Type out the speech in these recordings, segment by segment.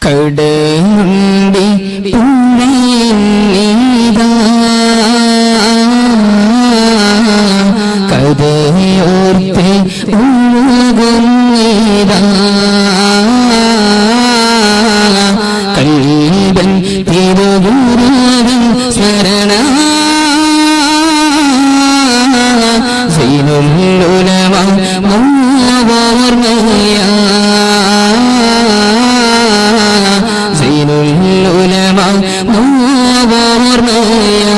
കടലുണ്ടി പുഴയിതാ കഥയോർത്ത് ഒഴുകുന്നീതാ കൽബൻ തിരുഗുരുവിൻ സ്മരണ സൈനുൽ ഉലമ ഓർമ്മയാ സൈനുൽ ഉലമ ഓർമ്മയാ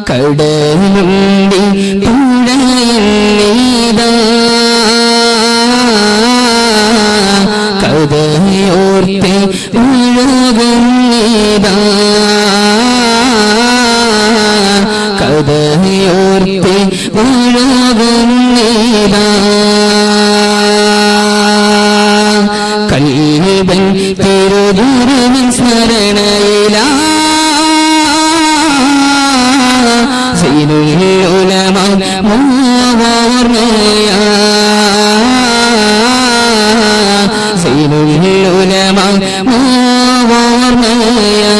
കടലുണ്ടി പുഴയിതാ കഥയോർത്ത് ഒഴുകുന്നീതാ കഥയോർത്ത് ഒഴുകുന്നീതാ കൽബൻ തിരുഗുരുവിൻ സ്മരണയിലാ സൈനുൽ ഉലമ ഓർമ്മയാ സൈനുൽ ഉലമ ഓർമ്മയാ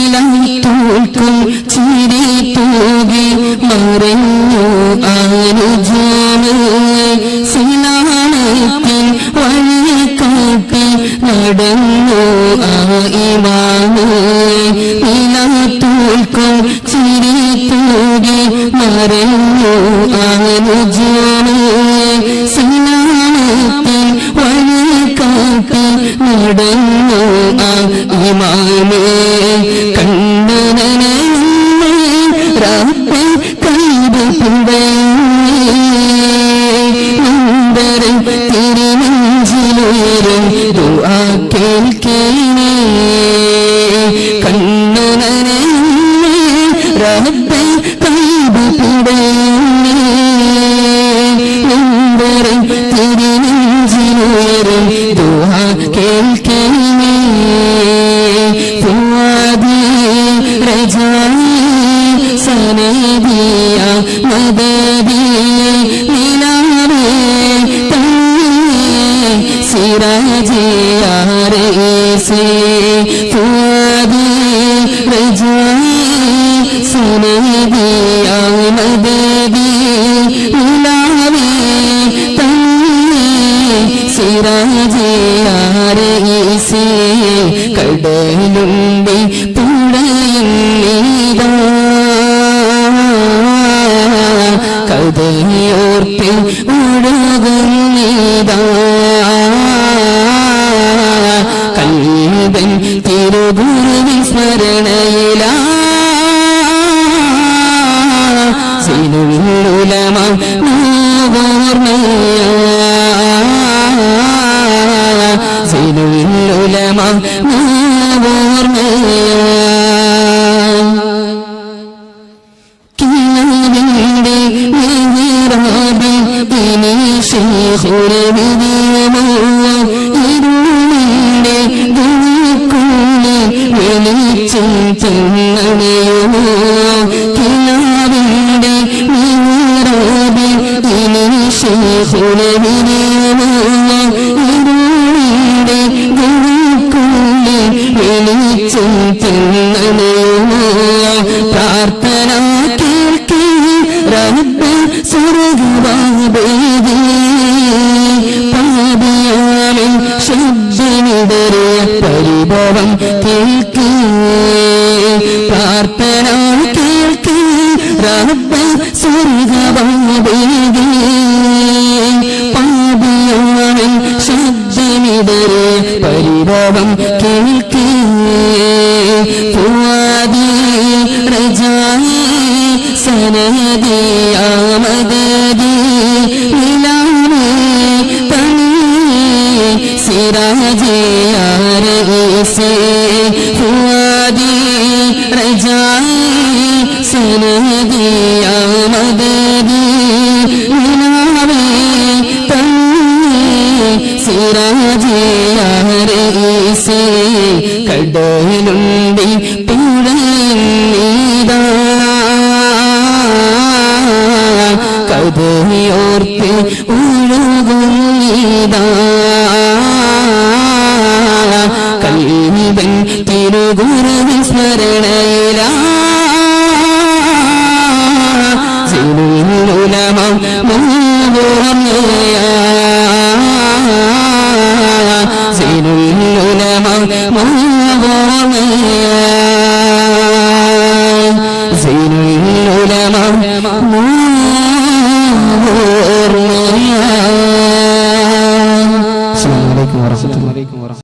നീലത്തോൽക്കും ചിരി തൂകി മറഞ്ഞു അനുജന് സിനാനത്തിൻ വഴി കാട്ടി നടന്നു ഇമാന് നീലത്തോൽക്കും ചിരി തൂകി മറഞ്ഞു അനുജന് സിനാനത്തിൻ വഴി കാട്ടി നടന്നു ഇമാന് കണ്ണനെ റബ്ബേ കൈബുടൈ തിരുനെഞ്ചിലേറും ദുആ കേൾക്കേണേ കണ്ണനെ റബ്ബേ കൈബുടൈ തിരുനെഞ്ചിലേറും ദുആ കേൾക്കേണേ സനദിയ മദദി നിലാവേ സിറാജിയ റൈസി ഫുഅദി റജായി സനദിയ മദദി നിലാവേ സിറാജിയ റൈസി കടലുണ്ടി പുഴയിതാ കഥയോർത്ത് ഒഴുകുന്നീതാ കൽബൻ തിരുഗുരുവിൻ സ്മരണയിലാ സൈനുൽ ഉലമ ഓർമ്മയാ സൈനുൽ ഉലമ ഓർമ്മയാ ഇരുളിന്റെ ഗുണക്കുള്ളി വെളിച്ചം ചെന്നണയുമോ കിനാവിന്റെ മിഹ്റാബിൽ ഇനിശേഖുലവിനിയമോ ഇരുളിന്റെ ഗുണക്കുള്ളി വെളിച്ചം ചെന്നണയുമോ പ്രാർത്ഥന കേൾക്കേ റബ്ബ് സ്വർഗ്ഗവാതിൽ പാപിയാളിൻ ശബ്ദമിടറിയ പരിഭവം കേൾക്കേ പ്രാർത്ഥന കേൾക്കേ റബ്ബ് സ്വർഗ്ഗവാതിൽ പാപിയാളിൻ ശബ്ദമിടറിയ പരിഭവം കേൾക്കേ ഫുഅദി റജായി സനദിയ മദദി നിലാവേ സിറാജിയ റൈസി ഫുഅദി റജായി സനദിയ മദദി നിലാവേ സിറാജിയ റൈസി കടലുണ്ടി പുഴയിതാ അതോർത്ത് ഒഴുകുന്നീതാ കൽബൻ തിരുഗുരുവിൻ സ്മരണയിലാ സിനുലുലമ മോഹനയാ സിനുലുലമ മോഹനയാ സിനുലുലമ